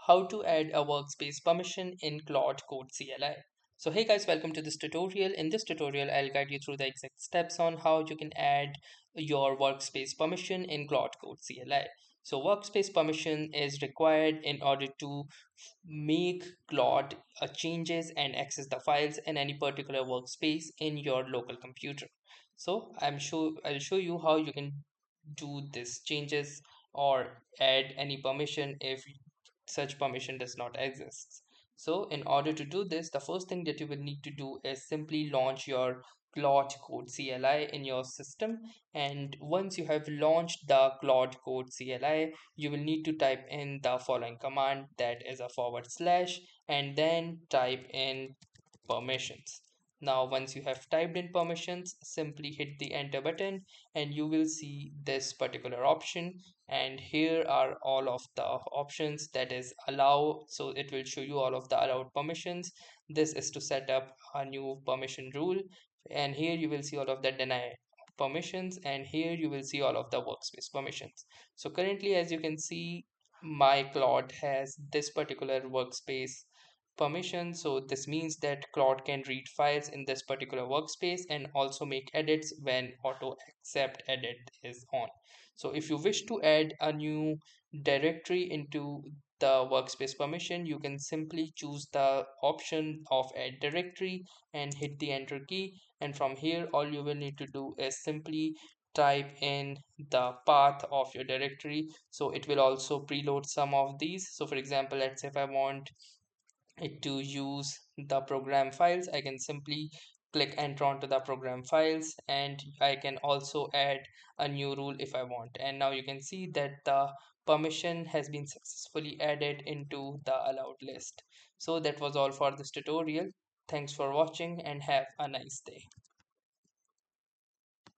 How to add a workspace permission in Claude Code CLI. So hey guys, welcome to this tutorial. In this tutorial, I'll guide you through the exact steps on how you can add your workspace permission in Claude Code CLI. So workspace permission is required in order to make Claude changes and access the files in any particular workspace in your local computer. So I'll show you how you can do this changes or add any permission if such permission does not exist. So in order to do this, the first thing that you will need to do is simply launch your Claude Code CLI in your system. And once you have launched the Claude Code CLI, you will need to type in the following command, that is a / and then type in permissions. Now, once you have typed in permissions, simply hit the enter button and you will see this particular option. And here are all of the options, that is allow. So it will show you all of the allowed permissions. This is to set up a new permission rule. And here you will see all of the deny permissions. And here you will see all of the workspace permissions. So currently, as you can see, my Claude has this particular workspace permission. So this means that Claude can read files in this particular workspace and also make edits when auto accept edit is on. So if you wish to add a new directory into the workspace permission, you can simply choose the option of add directory and hit the enter key. And from here, all you will need to do is simply type in the path of your directory. So it will also preload some of these. So for example, let's say if I want it to use the program files, I can simply click enter onto the program files, and I can also add a new rule if I want. And now you can see that the permission has been successfully added into the allowed list. So that was all for this tutorial. Thanks for watching and have a nice day.